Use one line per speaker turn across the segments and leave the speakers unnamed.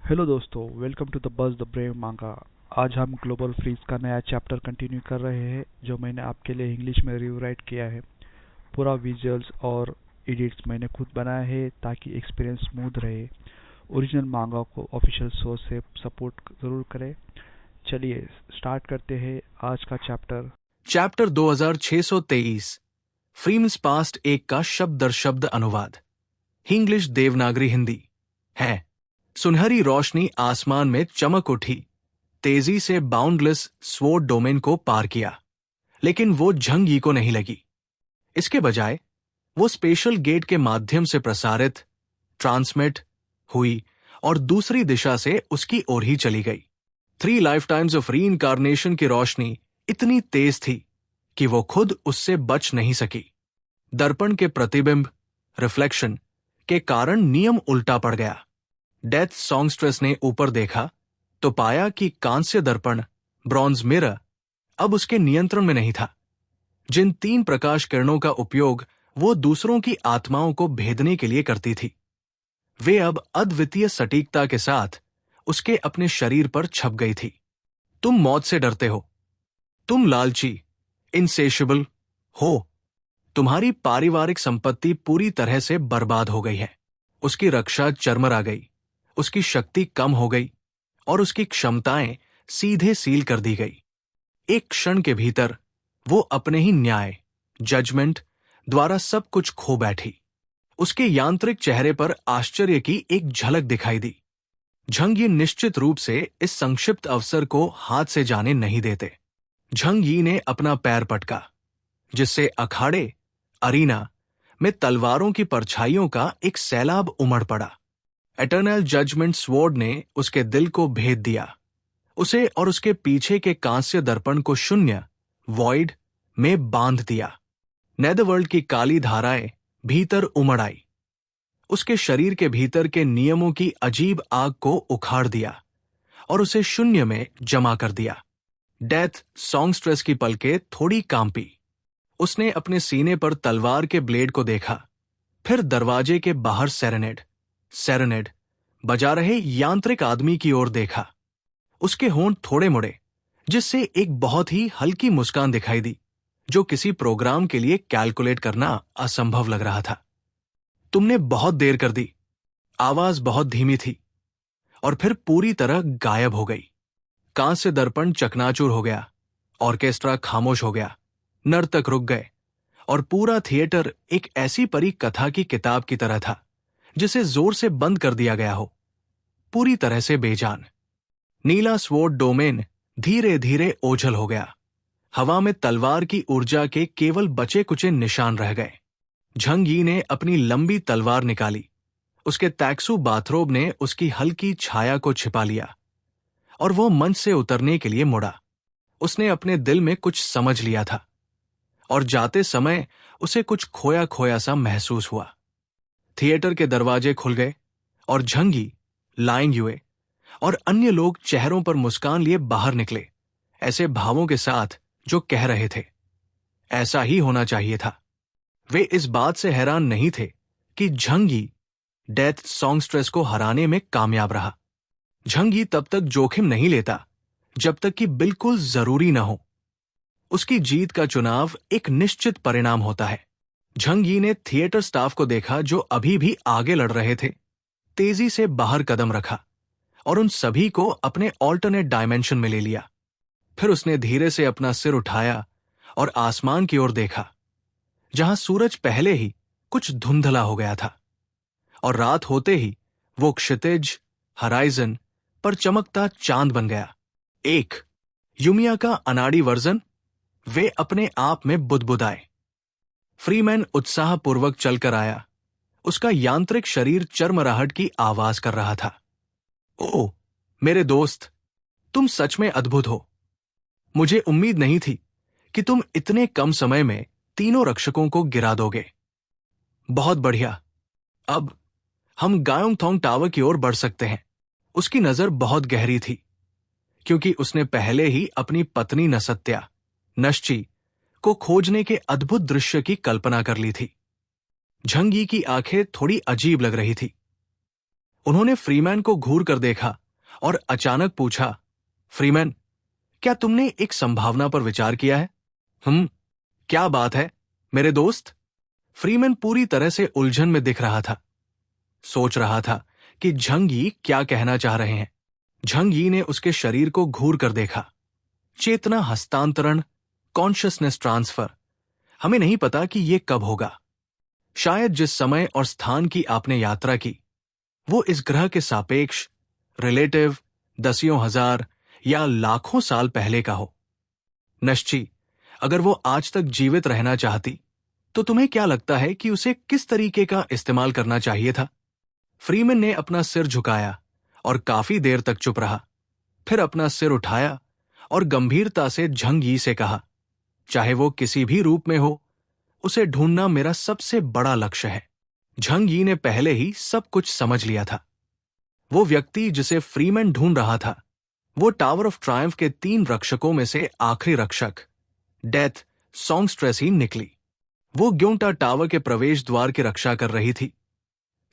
Hello दोस्तों, welcome to the buzz the brave manga. आज हम ग्लोबल फ्रीज का नया चैप्टर कंटिन्यू कर रहे हैं जो मैंने आपके लिए इंग्लिश में रिवराइट किया है। पूरा विजुअल्स और एडिट्स मैंने खुद बनाया है ताकि एक्सपीरियंस स्मूथ रहे। ओरिजिनल मांगा को ऑफिशियल सोर्स से सपोर्ट जरूर करें। चलिए स्टार्ट करते हैं आज का चैप्टर।
चैप्टर 2623 फ्रीम्स पास्ट एक का शब्द दर शब्द अनुवाद। इंग्लिश देवनागरी हिंदी है। सुनहरी रोशनी आसमान में चमक उठी, तेजी से बाउंडलेस स्वॉर्ड डोमेन को पार किया, लेकिन वो झंग यी को नहीं लगी। इसके बजाय वो स्पेशल गेट के माध्यम से प्रसारित, ट्रांसमिट हुई और दूसरी दिशा से उसकी ओर ही चली गई। 3 लाइफ टाइम्स ऑफ रीइंकार्नेशन की रोशनी इतनी तेज थी कि वो खुद उससे बच नहीं सकी। दर्पण के प्रतिबिंब, रिफ्लेक्शन के कारण नियम उल्टा पड़ गया। डेथ सॉन्गस्ट्रेस ने ऊपर देखा तो पाया कि कांस्य दर्पण, ब्रॉन्ज मिरर, अब उसके नियंत्रण में नहीं था। जिन 3 प्रकाश किरणों का उपयोग वो दूसरों की आत्माओं को भेदने के लिए करती थी, वे अब अद्वितीय सटीकता के साथ उसके अपने शरीर पर छप गई थी। तुम मौत से डरते हो, तुम लालची, इनसेशेबल हो, तुम्हारी पारिवारिक संपत्ति पूरी तरह से बर्बाद हो गई है, उसकी रक्षा चरमरा गई, उसकी शक्ति कम हो गई और उसकी क्षमताएं सीधे सील कर दी गई। एक क्षण के भीतर वो अपने ही न्याय, जजमेंट द्वारा सब कुछ खो बैठी। उसके यांत्रिक चेहरे पर आश्चर्य की एक झलक दिखाई दी। झंग यी निश्चित रूप से इस संक्षिप्त अवसर को हाथ से जाने नहीं देते। झंग यी ने अपना पैर पटका, जिससे अखाड़े, अरीना में तलवारों की परछाइयों का एक सैलाब उमड़ पड़ा। एटर्नल जजमेंट स्वॉर्ड ने उसके दिल को भेद दिया, उसे और उसके पीछे के कांस्य दर्पण को शून्य, वॉइड में बांध दिया। नेदरवर्ल्ड की काली धाराएं भीतर उमड़ आई, उसके शरीर के भीतर के नियमों की अजीब आग को उखाड़ दिया और उसे शून्य में जमा कर दिया। डेथ सॉन्गस्ट्रेस की पलकें थोड़ी कांपी। उसने अपने सीने पर तलवार के ब्लेड को देखा, फिर दरवाजे के बाहर सेरेनेड बजा रहे यांत्रिक आदमी की ओर देखा। उसके होंठ थोड़े मुड़े, जिससे एक बहुत ही हल्की मुस्कान दिखाई दी, जो किसी प्रोग्राम के लिए कैलकुलेट करना असंभव लग रहा था। तुमने बहुत देर कर दी। आवाज बहुत धीमी थी और फिर पूरी तरह गायब हो गई। कांस्य दर्पण चकनाचूर हो गया, ऑर्केस्ट्रा खामोश हो गया, नर्तक रुक गए और पूरा थिएटर एक ऐसी परी कथा की किताब की तरह था जिसे जोर से बंद कर दिया गया हो, पूरी तरह से बेजान। नीला स्वॉर्ड डोमेन धीरे धीरे ओझल हो गया। हवा में तलवार की ऊर्जा के केवल बचे कुचे निशान रह गए। झंग यी ने अपनी लंबी तलवार निकाली, उसके तैक्सू बाथरोब ने उसकी हल्की छाया को छिपा लिया और वो मंच से उतरने के लिए मुड़ा। उसने अपने दिल में कुछ समझ लिया था और जाते समय उसे कुछ खोया खोया सा महसूस हुआ। थिएटर के दरवाजे खुल गए और झंग यी, लाइंग युए और अन्य लोग चेहरों पर मुस्कान लिए बाहर निकले, ऐसे भावों के साथ जो कह रहे थे, ऐसा ही होना चाहिए था। वे इस बात से हैरान नहीं थे कि झंग यी डेथ सॉन्गस्ट्रेस को हराने में कामयाब रहा। झंग यी तब तक जोखिम नहीं लेता जब तक कि बिल्कुल जरूरी न हो। उसकी जीत का चुनाव एक निश्चित परिणाम होता है। झंग यी ने थिएटर स्टाफ को देखा जो अभी भी आगे लड़ रहे थे, तेजी से बाहर कदम रखा और उन सभी को अपने ऑल्टरनेट डायमेंशन में ले लिया। फिर उसने धीरे से अपना सिर उठाया और आसमान की ओर देखा, जहां सूरज पहले ही कुछ धुंधला हो गया था और रात होते ही वो क्षितिज, हराइजन पर चमकता चांद बन गया। एक युमिया का अनाड़ी वर्जन। वे अपने आप में बुदबुदाए। फ्रीमैन उत्साहपूर्वक चलकर आया, उसका यांत्रिक शरीर चरमराहट की आवाज कर रहा था। ओह मेरे दोस्त, तुम सच में अद्भुत हो। मुझे उम्मीद नहीं थी कि तुम इतने कम समय में तीनों रक्षकों को गिरा दोगे। बहुत बढ़िया, अब हम गायोंगथोंग टावर की ओर बढ़ सकते हैं। उसकी नजर बहुत गहरी थी, क्योंकि उसने पहले ही अपनी पत्नी नसत्या, नश्ची को खोजने के अद्भुत दृश्य की कल्पना कर ली थी। झंग यी की आंखें थोड़ी अजीब लग रही थी। उन्होंने फ्रीमैन को घूर कर देखा और अचानक पूछा, फ्रीमैन, क्या तुमने एक संभावना पर विचार किया है? क्या बात है मेरे दोस्त? फ्रीमैन पूरी तरह से उलझन में दिख रहा था। सोच रहा था कि झंग यी क्या कहना चाह रहे हैं। झंग यी ने उसके शरीर को घूर कर देखा। चेतना हस्तांतरण, कॉन्शियसनेस ट्रांसफर, हमें नहीं पता कि यह कब होगा। शायद जिस समय और स्थान की आपने यात्रा की, वो इस ग्रह के सापेक्ष, रिलेटिव, दसियों हजार या लाखों साल पहले का हो। नश्ची, अगर वो आज तक जीवित रहना चाहती, तो तुम्हें क्या लगता है कि उसे किस तरीके का इस्तेमाल करना चाहिए था? फ्रीमैन ने अपना सिर झुकाया और काफी देर तक चुप रहा। फिर अपना सिर उठाया और गंभीरता से झंग यी से कहा, चाहे वो किसी भी रूप में हो, उसे ढूंढना मेरा सबसे बड़ा लक्ष्य है। झंग यी ने पहले ही सब कुछ समझ लिया था। वो व्यक्ति जिसे फ्रीमैन ढूंढ रहा था, वो टावर ऑफ ट्रायम्फ के 3 रक्षकों में से आखिरी रक्षक, डेथ सॉन्गस्ट्रेस ही निकली। वो ग्योंटा टावर के प्रवेश द्वार की रक्षा कर रही थी,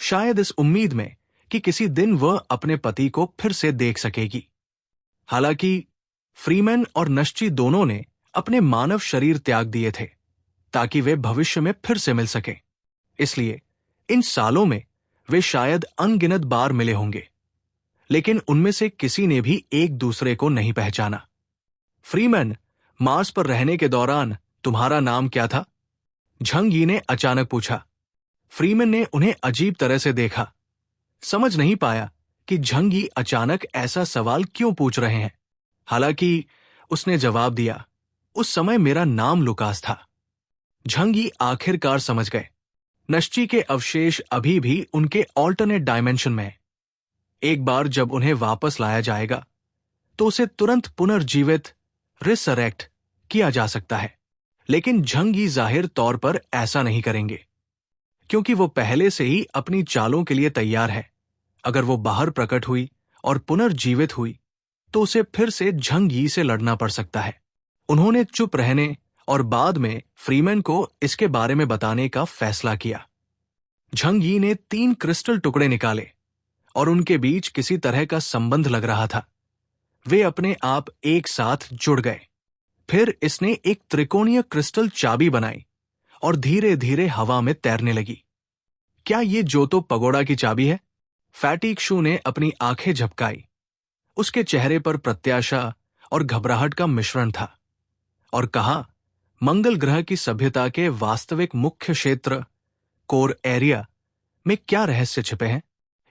शायद इस उम्मीद में कि किसी दिन वह अपने पति को फिर से देख सकेगी। हालांकि फ्रीमैन और नश्ची दोनों ने अपने मानव शरीर त्याग दिए थे ताकि वे भविष्य में फिर से मिल सकें। इसलिए इन सालों में वे शायद अनगिनत बार मिले होंगे, लेकिन उनमें से किसी ने भी एक दूसरे को नहीं पहचाना। फ्रीमैन, मार्स पर रहने के दौरान तुम्हारा नाम क्या था? झंग यी ने अचानक पूछा। फ्रीमैन ने उन्हें अजीब तरह से देखा, समझ नहीं पाया कि झंग यी अचानक ऐसा सवाल क्यों पूछ रहे हैं। हालांकि उसने जवाब दिया, उस समय मेरा नाम लुकास था। झंग यी आखिरकार समझ गए। नश्ची के अवशेष अभी भी उनके ऑल्टरनेट डायमेंशन में हैं। एक बार जब उन्हें वापस लाया जाएगा, तो उसे तुरंत पुनर्जीवित, रिसरेक्ट किया जा सकता है। लेकिन झंग यी जाहिर तौर पर ऐसा नहीं करेंगे, क्योंकि वो पहले से ही अपनी चालों के लिए तैयार है। अगर वो बाहर प्रकट हुई और पुनर्जीवित हुई, तो उसे फिर से झंग यी से लड़ना पड़ सकता है। उन्होंने चुप रहने और बाद में फ्रीमैन को इसके बारे में बताने का फैसला किया। झंग यी ने 3 क्रिस्टल टुकड़े निकाले और उनके बीच किसी तरह का संबंध लग रहा था। वे अपने आप एक साथ जुड़ गए। फिर इसने एक त्रिकोणीय क्रिस्टल चाबी बनाई और धीरे धीरे हवा में तैरने लगी। क्या ये जोतो पगोड़ा की चाबी है? फैटिक्शू ने अपनी आंखें झपकाई। उसके चेहरे पर प्रत्याशा और घबराहट का मिश्रण था और कहा, मंगल ग्रह की सभ्यता के वास्तविक मुख्य क्षेत्र, कोर एरिया में क्या रहस्य छिपे हैं?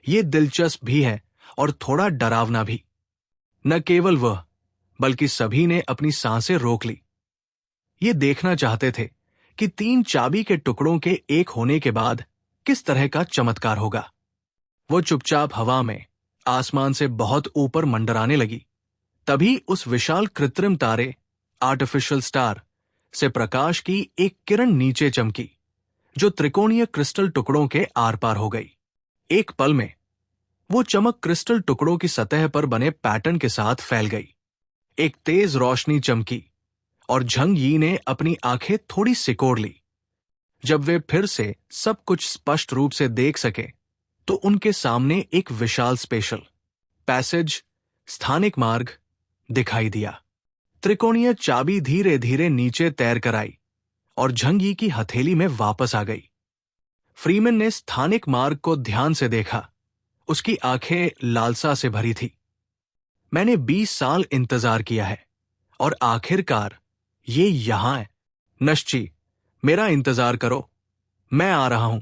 ये दिलचस्प भी है और थोड़ा डरावना भी। न केवल वह, बल्कि सभी ने अपनी सांसें रोक ली। ये देखना चाहते थे कि 3 चाबी के टुकड़ों के एक होने के बाद किस तरह का चमत्कार होगा। वो चुपचाप हवा में आसमान से बहुत ऊपर मंडराने लगी। तभी उस विशाल कृत्रिम तारे, आर्टिफिशियल स्टार, से प्रकाश की एक किरण नीचे चमकी, जो त्रिकोणीय क्रिस्टल टुकड़ों के आर पार हो गई। एक पल में वो चमक क्रिस्टल टुकड़ों की सतह पर बने पैटर्न के साथ फैल गई। एक तेज रोशनी चमकी और झंग यी ने अपनी आंखें थोड़ी सिकोड़ ली। जब वे फिर से सब कुछ स्पष्ट रूप से देख सके, तो उनके सामने एक विशाल स्पेशल पैसेज, स्थानिक मार्ग दिखाई दिया। त्रिकोणीय चाबी धीरे धीरे नीचे तैर कर आई और झंग यी की हथेली में वापस आ गई। फ्रीमैन ने स्थानिक मार्ग को ध्यान से देखा। उसकी आंखें लालसा से भरी थी। मैंने 20 साल इंतजार किया है और आखिरकार ये यहां है। नश्ची, मेरा इंतजार करो, मैं आ रहा हूं।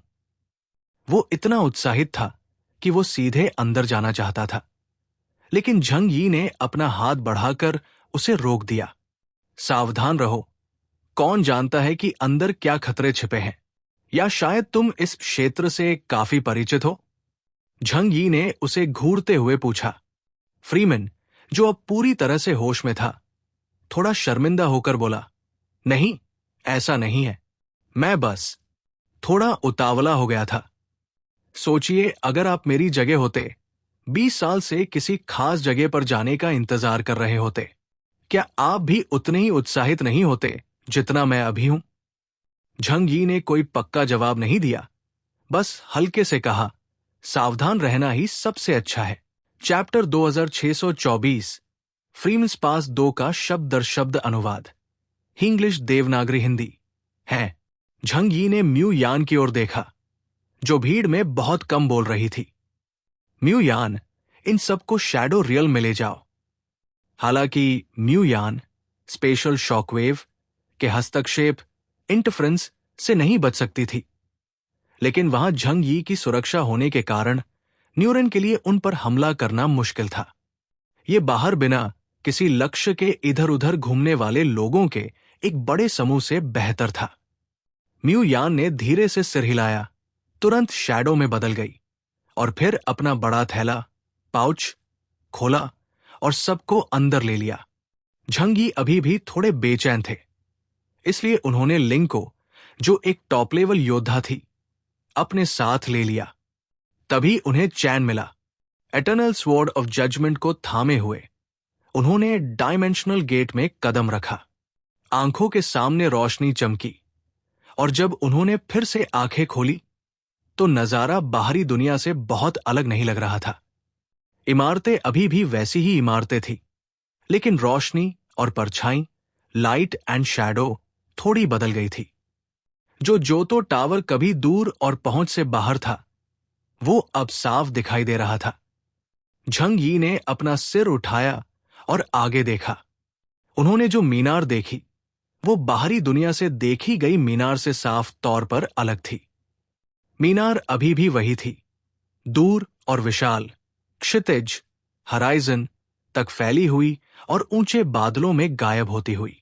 वो इतना उत्साहित था कि वो सीधे अंदर जाना चाहता था, लेकिन झंग यी ने अपना हाथ बढ़ाकर उसे रोक दिया। सावधान रहो, कौन जानता है कि अंदर क्या खतरे छिपे हैं, या शायद तुम इस क्षेत्र से काफी परिचित हो। झंग यी ने उसे घूरते हुए पूछा। फ्रीमैन, जो अब पूरी तरह से होश में था, थोड़ा शर्मिंदा होकर बोला, नहीं, ऐसा नहीं है, मैं बस थोड़ा उतावला हो गया था। सोचिए, अगर आप मेरी जगह होते, 20 साल से किसी खास जगह पर जाने का इंतजार कर रहे होते, क्या आप भी उतने ही उत्साहित नहीं होते जितना मैं अभी हूं? झंग यी ने कोई पक्का जवाब नहीं दिया, बस हल्के से कहा, सावधान रहना ही सबसे अच्छा है। चैप्टर 2624 फ्रीम्स पास 2 का शब्द दर शब्द अनुवाद, इंग्लिश देवनागरी हिंदी है। झंग यी ने म्यू यान की ओर देखा, जो भीड़ में बहुत कम बोल रही थी। म्यू यान, इन सबको शैडो रियल में ले जाओ। हालांकि म्यू यान स्पेशल शॉकवेव के हस्तक्षेप, इंटरफ्रेंस से नहीं बच सकती थी, लेकिन वहां झंग यी की सुरक्षा होने के कारण न्यूरन के लिए उन पर हमला करना मुश्किल था। ये बाहर बिना किसी लक्ष्य के इधर उधर घूमने वाले लोगों के एक बड़े समूह से बेहतर था। म्यू यान ने धीरे से सिर हिलाया, तुरंत शैडो में बदल गई और फिर अपना बड़ा थैला, पाउच खोला और सबको अंदर ले लिया। झंग यी अभी भी थोड़े बेचैन थे, इसलिए उन्होंने लिंग को, जो एक टॉप लेवल योद्धा थी, अपने साथ ले लिया। तभी उन्हें चैन मिला। एटर्नल स्वॉर्ड ऑफ जजमेंट को थामे हुए उन्होंने डायमेंशनल गेट में कदम रखा। आंखों के सामने रोशनी चमकी और जब उन्होंने फिर से आंखें खोली तो नजारा बाहरी दुनिया से बहुत अलग नहीं लग रहा था। इमारतें अभी भी वैसी ही इमारतें थी, लेकिन रोशनी और परछाई, लाइट एंड शैडो थोड़ी बदल गई थी। जो जोतो टावर कभी दूर और पहुंच से बाहर था, वो अब साफ दिखाई दे रहा था। झंग यी ने अपना सिर उठाया और आगे देखा। उन्होंने जो मीनार देखी, वो बाहरी दुनिया से देखी गई मीनार से साफ तौर पर अलग थी। मीनार अभी भी वही थी, दूर और विशाल, क्षितिज, हराइजन तक फैली हुई और ऊंचे बादलों में गायब होती हुई।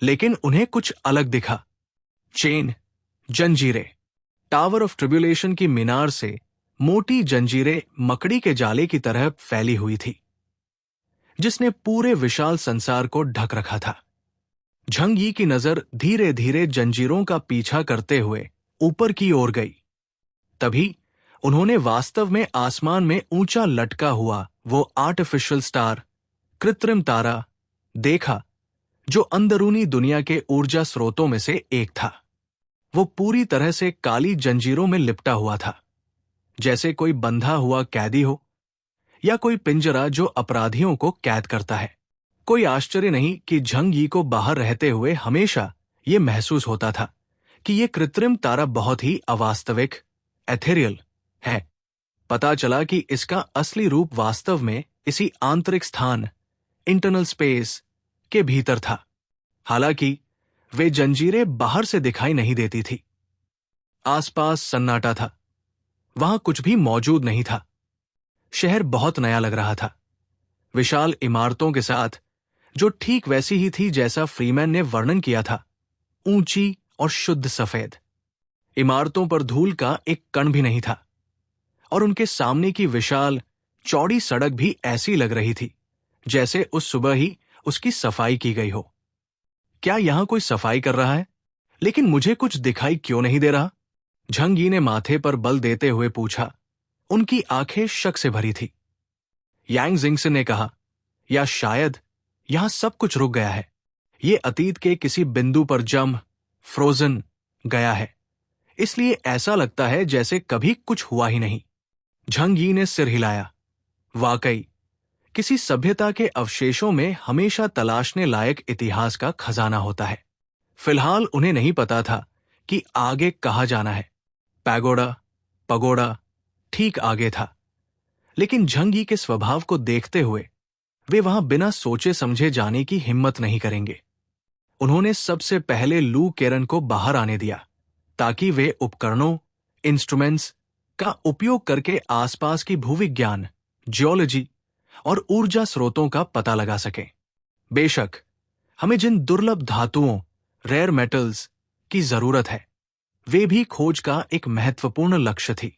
लेकिन उन्हें कुछ अलग दिखा। चेन, जंजीरें। टावर ऑफ ट्रिब्यूलेशन की मीनार से मोटी जंजीरें मकड़ी के जाले की तरह फैली हुई थी, जिसने पूरे विशाल संसार को ढक रखा था। झंग यी की नजर धीरे धीरे जंजीरों का पीछा करते हुए ऊपर की ओर गई। तभी उन्होंने वास्तव में आसमान में ऊंचा लटका हुआ वो आर्टिफिशियल स्टार, कृत्रिम तारा देखा, जो अंदरूनी दुनिया के ऊर्जा स्रोतों में से एक था। वो पूरी तरह से काली जंजीरों में लिपटा हुआ था, जैसे कोई बंधा हुआ कैदी हो या कोई पिंजरा जो अपराधियों को कैद करता है। कोई आश्चर्य नहीं कि झंग यी को बाहर रहते हुए हमेशा ये महसूस होता था कि ये कृत्रिम तारा बहुत ही अवास्तविक, एथेरियल है। पता चला कि इसका असली रूप वास्तव में इसी आंतरिक स्थान, इंटरनल स्पेस के भीतर था। हालांकि वे जंजीरें बाहर से दिखाई नहीं देती थी। आसपास सन्नाटा था, वहां कुछ भी मौजूद नहीं था। शहर बहुत नया लग रहा था, विशाल इमारतों के साथ, जो ठीक वैसी ही थी जैसा फ्रीमैन ने वर्णन किया था, ऊंची और शुद्ध सफेद। इमारतों पर धूल का एक कण भी नहीं था और उनके सामने की विशाल चौड़ी सड़क भी ऐसी लग रही थी जैसे उस सुबह ही उसकी सफाई की गई हो। क्या यहां कोई सफाई कर रहा है? लेकिन मुझे कुछ दिखाई क्यों नहीं दे रहा? झंग यी ने माथे पर बल देते हुए पूछा। उनकी आंखें शक से भरी थी। यांग जिंगसन ने कहा, या शायद यहां सब कुछ रुक गया है। ये अतीत के किसी बिंदु पर फ्रोजन गया है, इसलिए ऐसा लगता है जैसे कभी कुछ हुआ ही नहीं। झंग यी ने सिर हिलाया। वाकई, किसी सभ्यता के अवशेषों में हमेशा तलाशने लायक इतिहास का खजाना होता है। फिलहाल उन्हें नहीं पता था कि आगे कहाँ जाना है। पगोड़ा ठीक आगे था, लेकिन झंग यी के स्वभाव को देखते हुए वे वहां बिना सोचे समझे जाने की हिम्मत नहीं करेंगे। उन्होंने सबसे पहले लू केरन को बाहर आने दिया ताकि वे उपकरणों, इंस्ट्रूमेंट्स का उपयोग करके आसपास की भूविज्ञान, जियोलॉजी और ऊर्जा स्रोतों का पता लगा सकें। बेशक, हमें जिन दुर्लभ धातुओं, रेयर मेटल्स की जरूरत है, वे भी खोज का एक महत्वपूर्ण लक्ष्य थी।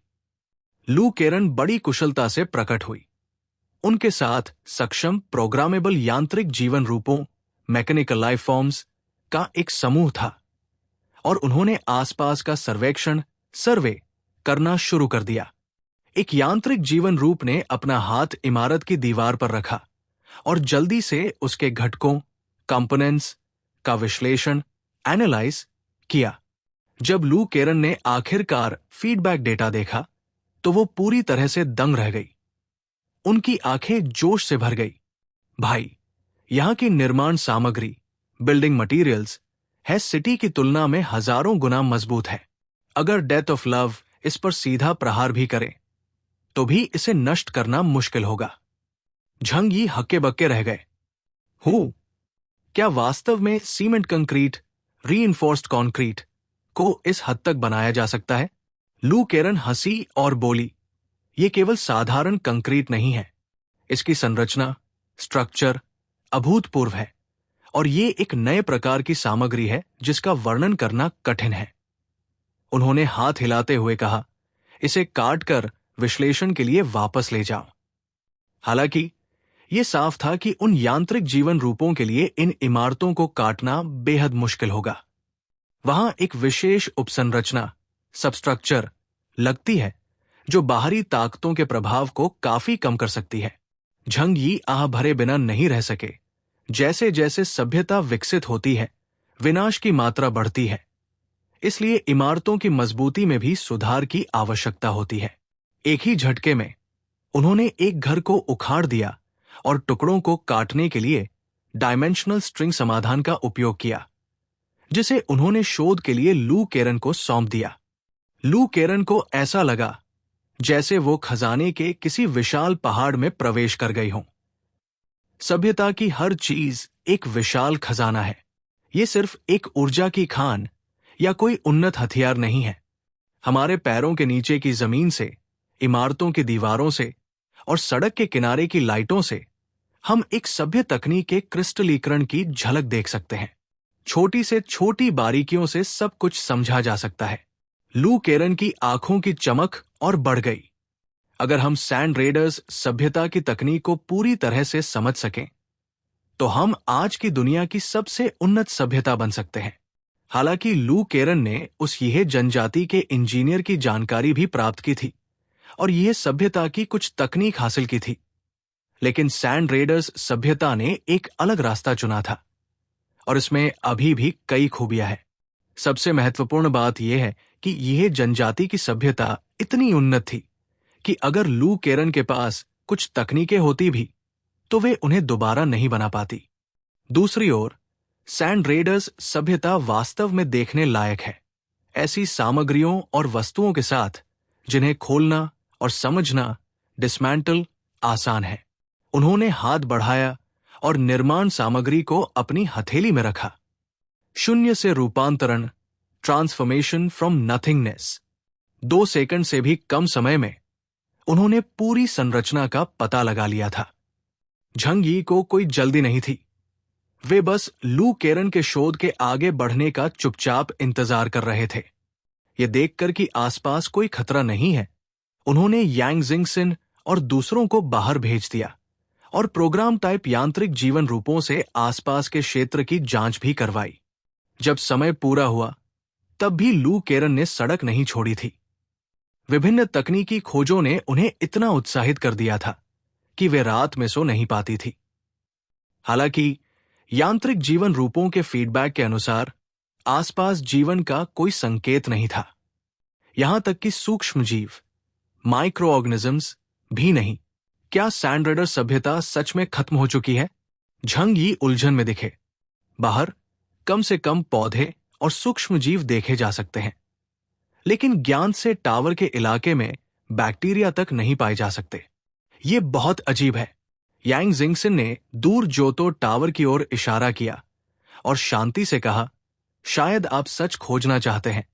लू केरन बड़ी कुशलता से प्रकट हुई। उनके साथ सक्षम प्रोग्रामेबल यांत्रिक जीवन रूपों, मैकेनिकल लाइफ फॉर्म्स का एक समूह था और उन्होंने आसपास का सर्वे करना शुरू कर दिया। एक यांत्रिक जीवन रूप ने अपना हाथ इमारत की दीवार पर रखा और जल्दी से उसके घटकों, कंपोनेंट्स का विश्लेषण, एनालाइज किया। जब लू केरन ने आखिरकार फीडबैक डेटा देखा, तो वो पूरी तरह से दंग रह गई। उनकी आंखें जोश से भर गई। भाई, यहां की निर्माण सामग्री, बिल्डिंग मटेरियल्स, है सिटी की तुलना में हजारों गुना मजबूत है। अगर डेथ ऑफ लव इस पर सीधा प्रहार भी करे तो भी इसे नष्ट करना मुश्किल होगा। झंग यी हक्के बक्के रह गए। क्या वास्तव में सीमेंट कंक्रीट, रीइंफोर्स्ड कंक्रीट को इस हद तक बनाया जा सकता है? लू केरन हंसी और बोली, ये केवल साधारण कंक्रीट नहीं है। इसकी संरचना, स्ट्रक्चर अभूतपूर्व है और ये एक नए प्रकार की सामग्री है जिसका वर्णन करना कठिन है। उन्होंने हाथ हिलाते हुए कहा, इसे काट कर विश्लेषण के लिए वापस ले जाओ। हालांकि यह साफ था कि उन यांत्रिक जीवन रूपों के लिए इन इमारतों को काटना बेहद मुश्किल होगा। वहां एक विशेष उपसंरचना, सबस्ट्रक्चर लगती है जो बाहरी ताकतों के प्रभाव को काफी कम कर सकती है। झंग यी आह भरे बिना नहीं रह सके। जैसे जैसे सभ्यता विकसित होती है, विनाश की मात्रा बढ़ती है। इसलिए इमारतों की मजबूती में भी सुधार की आवश्यकता होती है। एक ही झटके में उन्होंने एक घर को उखाड़ दिया और टुकड़ों को काटने के लिए डायमेंशनल स्ट्रिंग समाधान का उपयोग किया, जिसे उन्होंने शोध के लिए लू केरन को सौंप दिया। लू केरन को ऐसा लगा जैसे वो खजाने के किसी विशाल पहाड़ में प्रवेश कर गई हो। सभ्यता की हर चीज एक विशाल खजाना है। ये सिर्फ एक ऊर्जा की खान या कोई उन्नत हथियार नहीं है। हमारे पैरों के नीचे की जमीन से, इमारतों की दीवारों से और सड़क के किनारे की लाइटों से हम एक सभ्य तकनीक के क्रिस्टलीकरण की झलक देख सकते हैं। छोटी से छोटी बारीकियों से सब कुछ समझा जा सकता है। लू केरन की आंखों की चमक और बढ़ गई। अगर हम सैंड रेडर्स सभ्यता की तकनीक को पूरी तरह से समझ सकें तो हम आज की दुनिया की सबसे उन्नत सभ्यता बन सकते हैं। हालांकि लू केरन ने उस यह जनजाति के इंजीनियर की जानकारी भी प्राप्त की थी और यह सभ्यता की कुछ तकनीक हासिल की थी, लेकिन सैंड रेडर्स सभ्यता ने एक अलग रास्ता चुना था और इसमें अभी भी कई खूबियां हैं। सबसे महत्वपूर्ण बात यह है कि यह जनजाति की सभ्यता इतनी उन्नत थी कि अगर लू केरन के पास कुछ तकनीकें होती भी तो वे उन्हें दोबारा नहीं बना पाती। दूसरी ओर सैंड रेडर्स सभ्यता वास्तव में देखने लायक है, ऐसी सामग्रियों और वस्तुओं के साथ जिन्हें खोलना और समझना, डिसमेंटल आसान है। उन्होंने हाथ बढ़ाया और निर्माण सामग्री को अपनी हथेली में रखा। शून्य से रूपांतरण, ट्रांसफॉर्मेशन फ्रॉम नथिंगनेस। 2 सेकंड से भी कम समय में उन्होंने पूरी संरचना का पता लगा लिया था। झंग यी को कोई जल्दी नहीं थी। वे बस लू केरन के शोध के आगे बढ़ने का चुपचाप इंतजार कर रहे थे। ये देखकर कि आसपास कोई खतरा नहीं है, उन्होंने यांग जिंगसिन और दूसरों को बाहर भेज दिया और प्रोग्राम टाइप यांत्रिक जीवन रूपों से आसपास के क्षेत्र की जांच भी करवाई। जब समय पूरा हुआ तब भी लू केरन ने सड़क नहीं छोड़ी थी। विभिन्न तकनीकी खोजों ने उन्हें इतना उत्साहित कर दिया था कि वे रात में सो नहीं पाती थी। हालांकि यांत्रिक जीवन रूपों के फीडबैक के अनुसार आसपास जीवन का कोई संकेत नहीं था, यहां तक कि सूक्ष्म जीव, माइक्रो ऑर्गेनिजम्स भी नहीं। क्या सैंड रेडर सभ्यता सच में खत्म हो चुकी है? झंग यी उलझन में दिखे। बाहर कम से कम पौधे और सूक्ष्म जीव देखे जा सकते हैं, लेकिन ज्ञान से टावर के इलाके में बैक्टीरिया तक नहीं पाए जा सकते। ये बहुत अजीब है। यांग जिंगसिन ने दूर जोतो टावर की ओर इशारा किया और शांति से कहा, शायद आप सच खोजना चाहते हैं,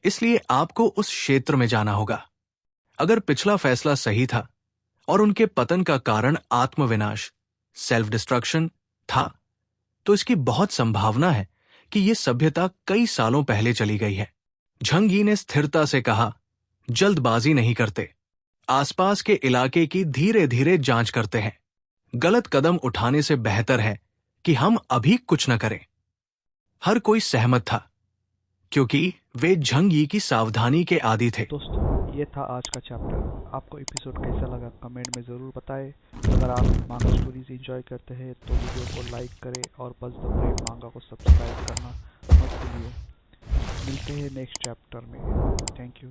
इसलिए आपको उस क्षेत्र में जाना होगा। अगर पिछला फैसला सही था और उनके पतन का कारण आत्मविनाश, सेल्फ डिस्ट्रक्शन था, तो इसकी बहुत संभावना है कि यह सभ्यता कई सालों पहले चली गई है। झंग यी ने स्थिरता से कहा, जल्दबाजी नहीं करते, आसपास के इलाके की धीरे धीरे जांच करते हैं। गलत कदम उठाने से बेहतर है कि हम अभी कुछ न करें। हर कोई सहमत था क्योंकि वे झंग यी की सावधानी के आदी थे।
दोस्तों, ये था आज का चैप्टर। आपको एपिसोड कैसा लगा कमेंट में ज़रूर बताएं। अगर आप मांगा स्टोरीज एंजॉय करते हैं तो वीडियो को लाइक करें और बस द ब्रेव मांगा को सब्सक्राइब करना मत भूलिए। मिलते हैं नेक्स्ट चैप्टर में। Thank you.